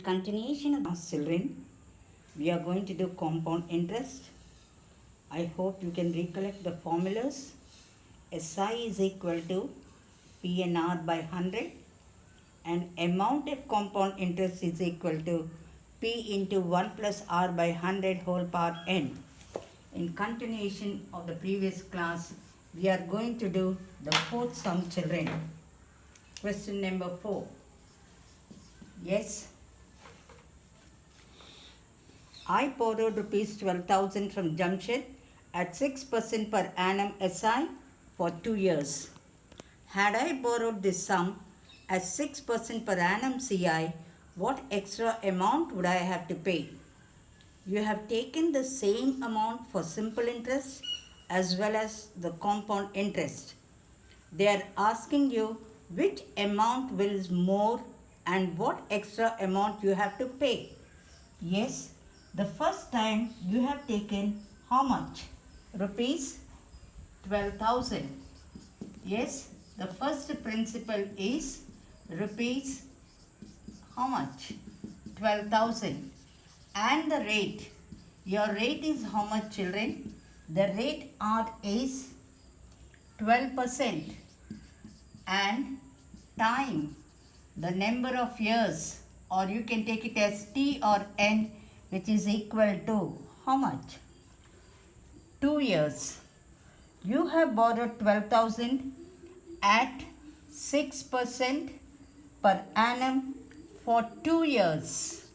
Continuation of our children, we are going to do compound interest. I hope you can recollect the formulas. SI is equal to PNR by 100 and amount of compound interest is equal to P into 1 plus R by 100 whole power n. In continuation of the previous class, we are going to do the fourth sum, children. Question number 4. Yes. I borrowed rupees 12,000 from Jamshed at 6% per annum SI for 2 years. Had I borrowed this sum at 6% per annum CI, what extra amount would I have to pay? You have taken the same amount for simple interest as well as the compound interest. They are asking you which amount will more and what extra amount you have to pay. Yes, the first time you have taken how much? Rupees 12,000. Yes, the first principal is rupees how much? 12,000. And the rate. Your rate is how much, children? The rate R is 12%. And time, the number of years, or you can take it as T or N, which is equal to how much? 2 years. You have borrowed 12,000 at 6% per annum for 2 years.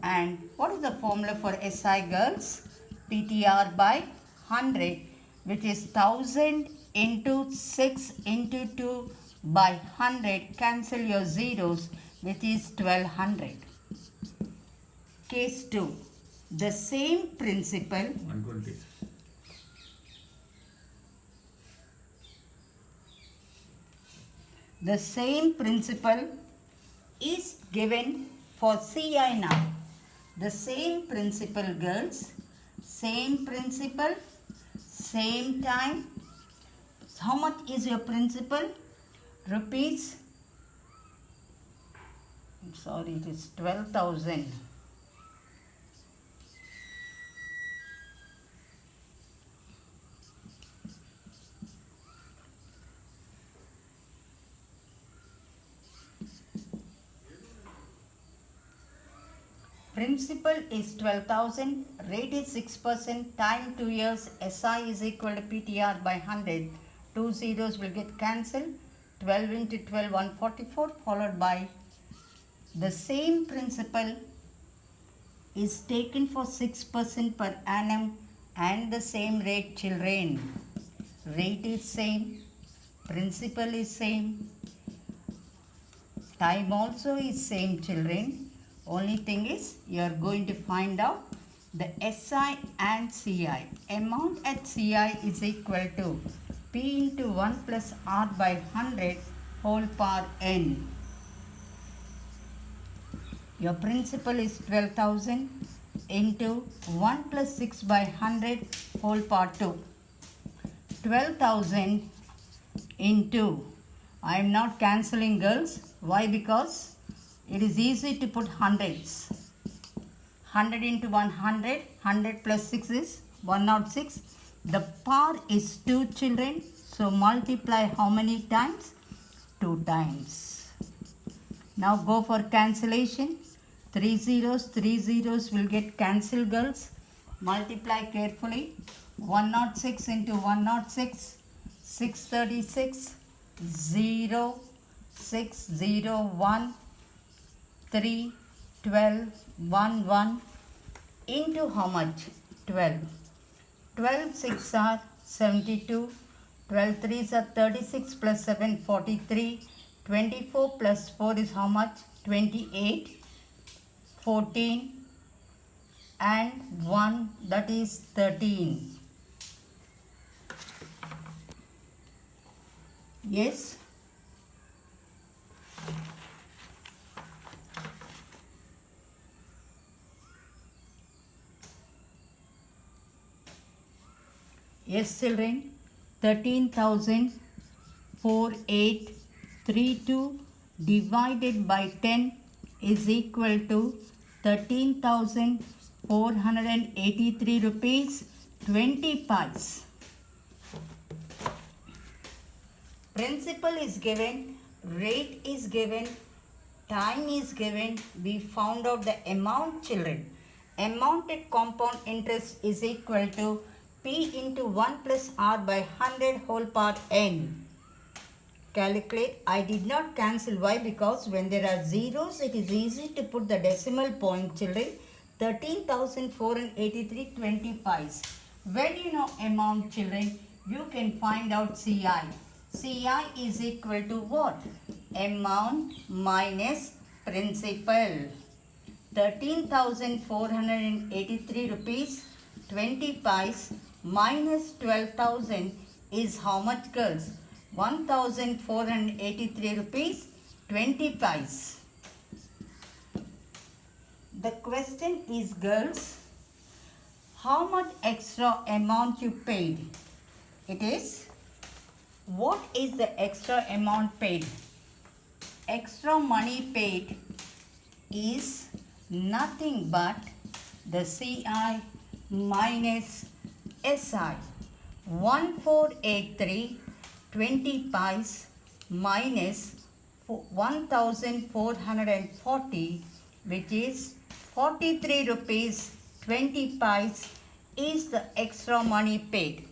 And what is the formula for SI, girls? PTR by 100, which is 1000 into 6 into 2 by 100. Cancel your zeros, which is 1200. Case 2. The same principle. 120. The same principle is given for CI now. The same principle, girls. Same principle, same time. How much is your principal? Rupees. Sorry, it is 12,000. Principal is 12,000, rate is 6%, time 2 years, SI is equal to PTR by 100. 2 zeros will get cancelled. 12 into 12, 144, followed by the same principal is taken for 6% per annum and the same rate, children. Rate is same, principal is same, time also is same, children. Only thing is you are going to find out the SI and CI. Amount at CI is equal to P into 1 plus R by 100 whole power n. Your principal is 12,000 into 1 plus 6 by 100 whole power 2. 12,000 into, I am not cancelling, girls. Why? Because it is easy to put hundreds. 100 into 100, 100 plus 6 is 106. The power is 2, children. So multiply how many times? 2 times. Now go for cancellation. 3 zeros will get cancelled, girls. Multiply carefully. 106 into 106, 636, 0, 6, 0, 1, 3, 12, 1, 1 into how much? 12. 12 6 are 72. 12 3s are 36 plus 7, 43. 24 plus 4 is how much? 28. 14 and 1, that is 13. Yes? Yes, children. 13,482 divided by 10 is equal to 13,483 rupees 20 pies. Principal is given, rate is given, time is given. We found out the amount, children. Amount at compound interest is equal to P into 1 plus R by 100 whole power n. Calculate. I did not cancel. Why? Because when there are zeros, it is easy to put the decimal point, children. 13,483 20 pies. When you know amount, children, you can find out CI. CI is equal to what? Amount minus principal. 13,483 rupees 20 pies minus 12,000 is how much, girls? 1,483 rupees 20 pies. The question is, girls, how much extra amount you paid? It is, what is the extra amount paid? Extra money paid is nothing but the CI minus SI. 1483 20 pies minus 1440, which is 43 rupees 20 pies is the extra money paid.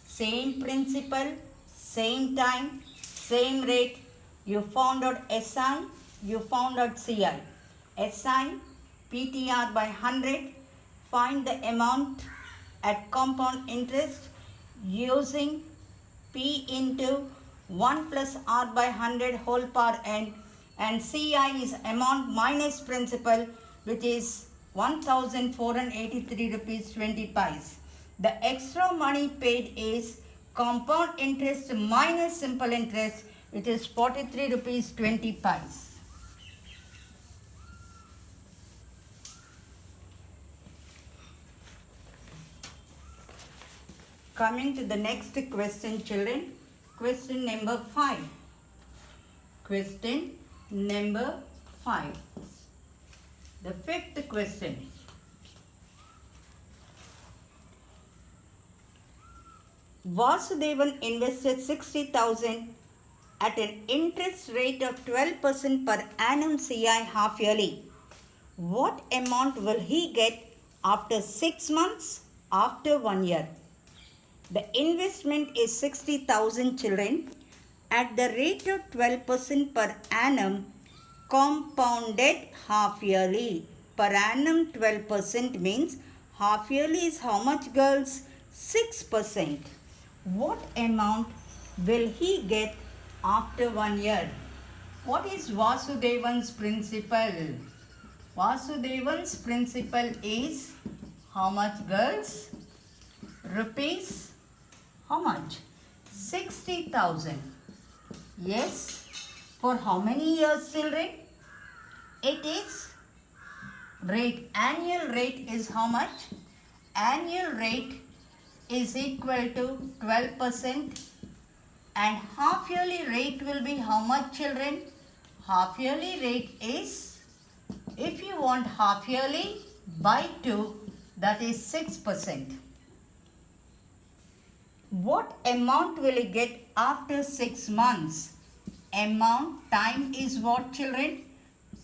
Same principle, same time, same rate. You found out SI, you found out CI. SI, PTR by 100. Find the amount at compound interest using P into 1 plus R by 100 whole power n, and CI is amount minus principal, which is 1,483 rupees 20 pies. The extra money paid is compound interest minus simple interest, which is 43 rupees 20 pies. Coming to the next question, children. Question number 5. Question number 5. The fifth question. Vasudevan invested 60,000 at an interest rate of 12% per annum CI half yearly. What amount will he get after 6 months, after 1 year? The investment is 60,000, children, at the rate of 12% per annum, compounded half yearly. Per annum 12% means half yearly is how much, girls? 6%. What amount will he get after 1 year? What is Vasudevan's principal? Vasudevan's principal is how much, girls? Rupees, how much? 60,000. Yes. For how many years, children? It is rate. Annual rate is how much? Annual rate is equal to 12%, and half yearly rate will be how much, children? Half yearly rate is, if you want half yearly, by 2, that is 6%. What amount will he get after 6 months? Amount, time is what, children?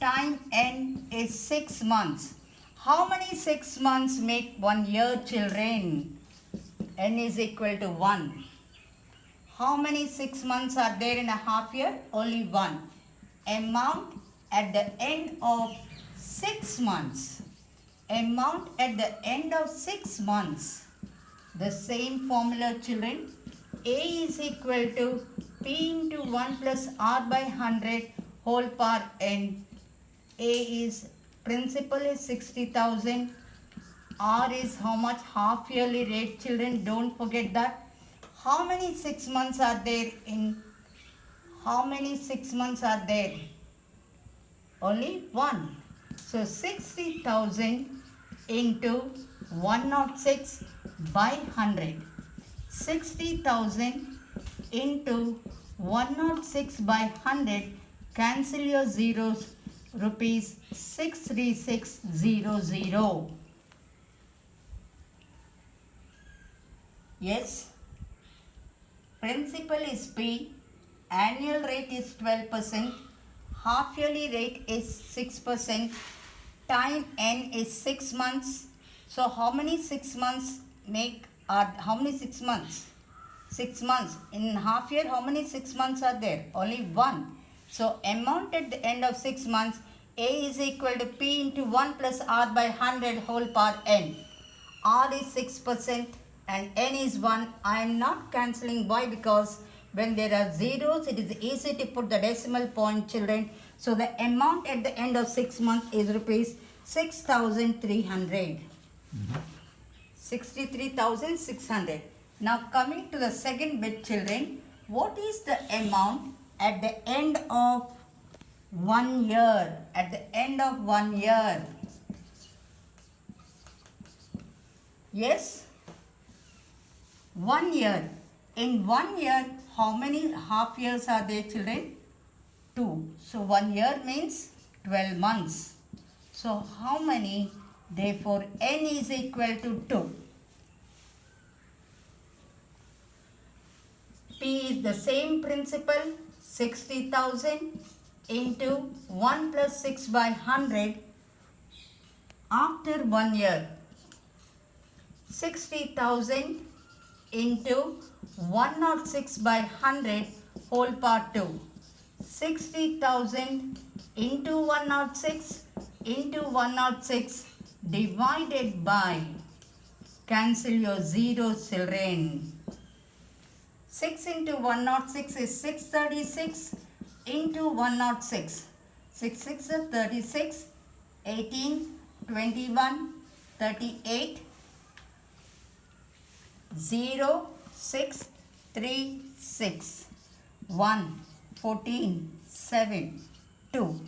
Time n is 6 months. How many 6 months make 1 year, children? N is equal to 1. How many 6 months are there in a half year? Only 1. Amount at the end of 6 months. Amount at the end of 6 months. The same formula, children. A is equal to P into 1 plus R by 100 whole power n. A is, principal is 60,000. R is how much? Half yearly rate, children. Don't forget that. How many 6 months are there in? How many 6 months are there? Only 1. So 60,000 into 106 by 100. 60,000 into 106 by 100 Cancel your zeros. Rupees 63600. Yes. Principal is P. Annual rate is 12%. Half yearly rate is 6%. Time N is 6 months. So how many 6 months how many 6 months? 6 months. In half year, how many 6 months are there? Only one. So amount at the end of 6 months, A is equal to P into 1 plus R by 100 whole power N. R is 6% and N is 1. I am not cancelling. Why? Because when there are zeros, it is easy to put the decimal point, children. So the amount at the end of 6 months is rupees 6,300. 63,600. Now coming to the second bit, children, what is the amount at the end of 1 year? At the end of 1 year. Yes? 1 year. In 1 year, how many half years are there, children? 2. So 1 year means 12 months. So how many? Therefore, N is equal to 2. P is the same principle, 60,000 into 1 plus 6 by 100 after 1 year. 60,000 into 106 by 100 whole power 2. 60,000 into 106 into 106 divided by, cancel your zeros, children. 6 into 106 is 636 into 106. 6 6 is 36, 18, 21, 38, 0, 6, 3, 6, 1, 14, 7, 2.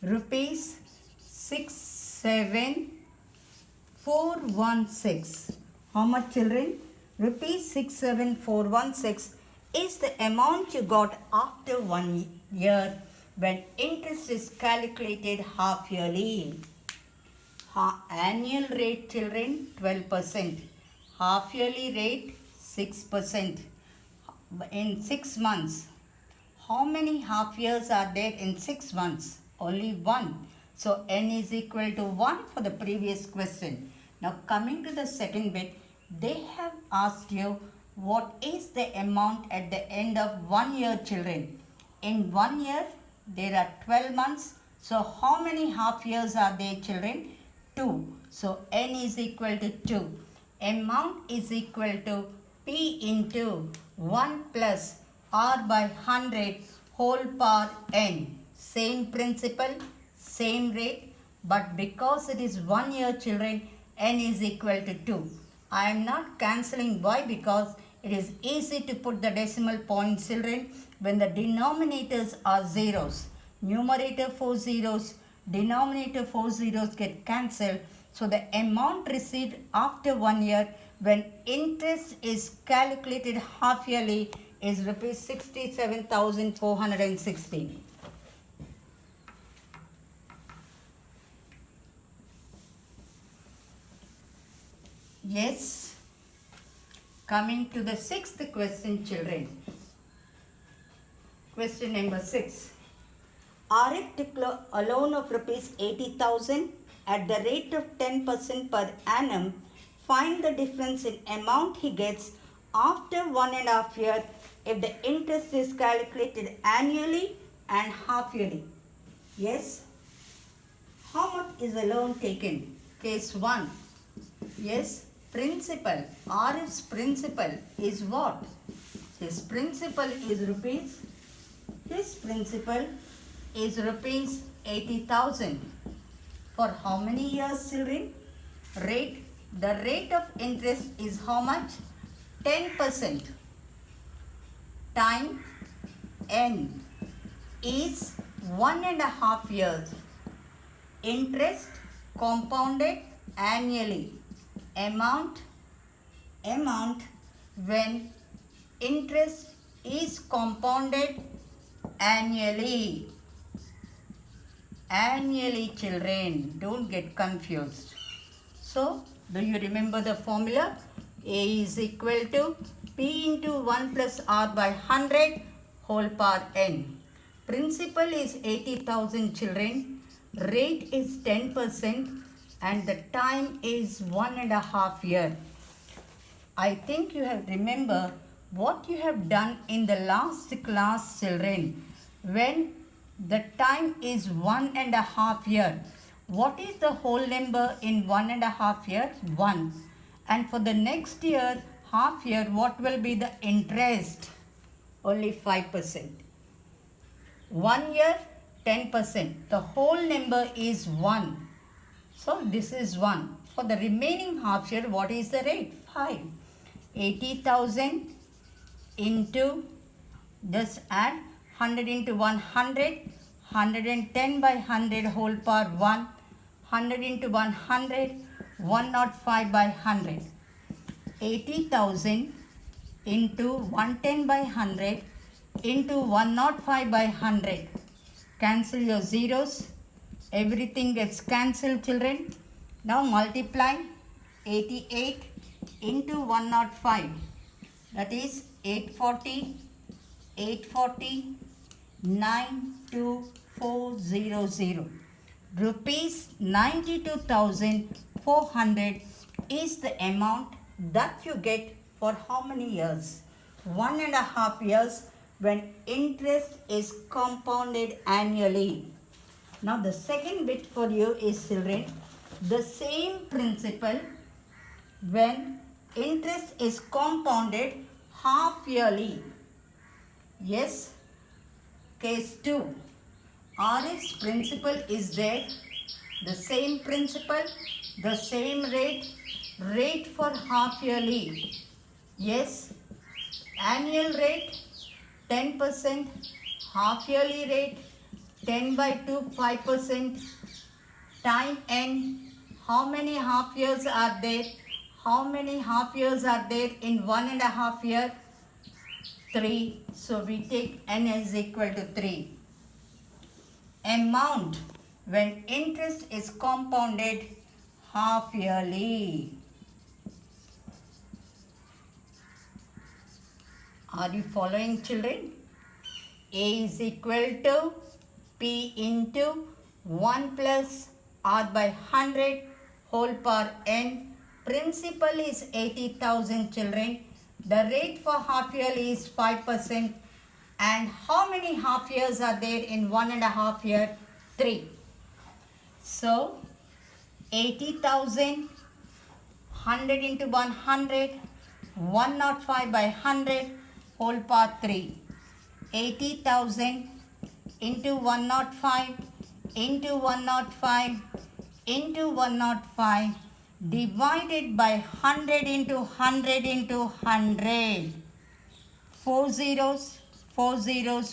Rupees 67416. How much, children? Rupees 67416 is the amount you got after 1 year when interest is calculated half yearly. Annual rate, children, 12%. Half yearly rate, 6%. In 6 months. How many half years are there in 6 months? Only 1. So N is equal to 1 for the previous question. Now coming to the second bit, they have asked you what is the amount at the end of 1 year, children. In 1 year, there are 12 months. So how many half years are there, children? 2. So N is equal to 2. Amount is equal to P into 1 plus R by 100 whole power N. Same principle, same rate, but because it is 1 year, children, N is equal to 2. I am not cancelling. Why? Because it is easy to put the decimal point, children, when the denominators are zeros. Numerator 4 zeros, denominator 4 zeros get cancelled. So the amount received after 1 year when interest is calculated half yearly is rupees 67,416. Yes. Coming to the sixth question, children. Question number 6. Arif took a loan of rupees 80,000 at the rate of 10% per annum. Find the difference in amount he gets after 1.5 years if the interest is calculated annually and half yearly. Yes. How much is the loan taken? Case 1. Yes. Principal. Arif's principal is what? His principal is rupees. His principal is rupees 80,000. For how many years, children? Rate. The rate of interest is how much? 10%. Time N is 1.5 years. Interest compounded annually. Amount when interest is compounded annually. Annually, children, don't get confused. So, do you remember the formula? A is equal to P into 1 plus R by 100 whole power n. Principal is 80,000 children. Rate is 10% and the time is 1.5 years. I think you have remember what you have done in the last class, children. When the time is 1.5 years. What is the whole number in 1.5 years? 1. And for the next year, half year, what will be the interest? Only 5%. 1 year, 10%. The whole number is 1. So this is 1. For the remaining half year, what is the rate? 5. 80,000 into, just add 100 into 100, 110 by 100 whole power 1, 100 into 100, 105 by 100. 80,000 into 110 by 100 into 105 by 100. Cancel your zeros. Everything gets cancelled, children. Now multiply 88 into 105. That is 840, 840, 92400. Rupees 92,400 is the amount that you get for how many years? 1.5 years when interest is compounded annually. Now the second bit for you is, children, the same principle when interest is compounded half yearly. Yes, case 2. RS principle is there. The same principle, the same rate for half yearly. Yes, annual rate 10%, half yearly rate 10 by 2, 5%. Time n, how many half years are there? How many half years are there in 1.5 year? 3. So we take n is equal to 3. Amount when interest is compounded half yearly. Are you following, children? A is equal to P into 1 plus R by 100 whole power n. Principal is 80,000 children. The rate for half yearly is 5%. And how many half years are there in 1.5 year? 3. So 80,000, 100 into 100, 105 by 100 whole power 3. 80,000 into 105 into 105 into 105 divided by 100 into 100 into 100. 4 zeros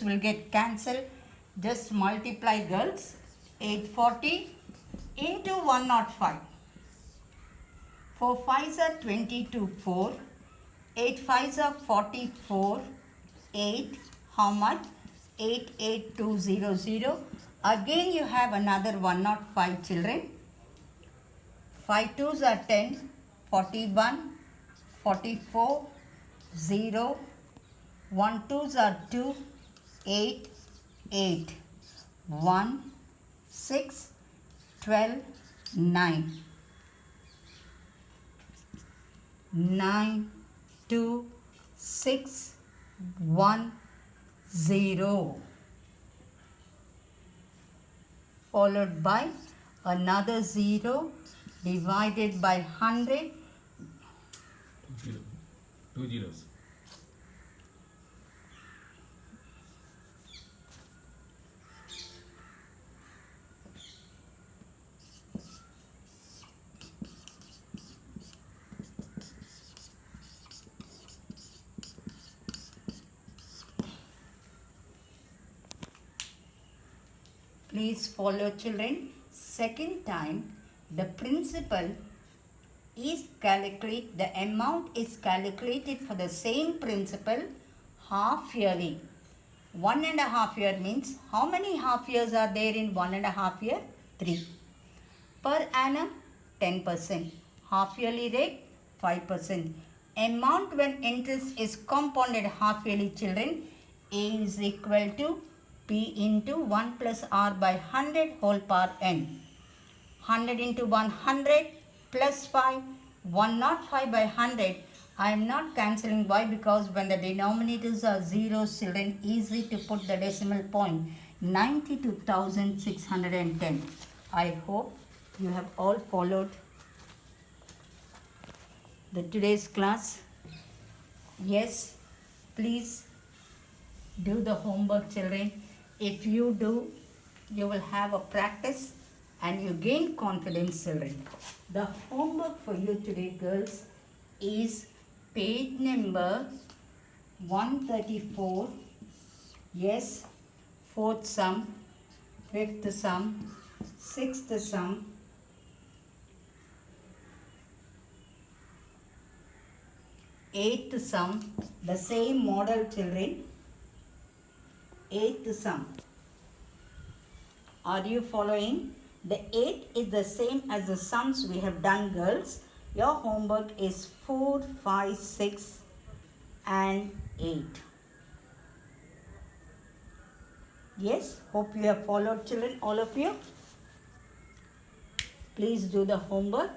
will get cancelled. Just multiply, girls. 840 into 105. 4 5s are 22, 4. 8 5s are 44. 8, how much? 88200. Again you have another 105, children. 5 2s are 10. 41, 44, 0. 1 2s are 2, 8, 8. 1, 6, 12, 9. 9, 2, 6, 1, 0. Followed by another 0 divided by 100. 2 zeros. Please follow, children. Second time, the principal is calculated, the amount is calculated for the same principal half yearly. 1.5 year means how many half years are there in 1.5 year? 3. Per annum 10%. Half yearly rate 5%. Amount when interest is compounded half yearly, children, A is equal to P into 1 plus R by 100 whole power n. 100 into 100 plus 5, 105 by 100. I am not cancelling. Why? Because when the denominators are zeros, children, easy to put the decimal point. 92,610. I hope you have all followed the today's class. Yes, please do the homework, children. If you do, you will have a practice and you gain confidence, children. The homework for you today, girls, is page number 134. Yes, fourth sum, fifth sum, sixth sum, eighth sum, the same model, children. Eighth sum. Are you following? The 8 is the same as the sums we have done, girls. Your homework is 4, 5, 6 and 8. Yes, hope you have followed, children, all of you. Please do the homework.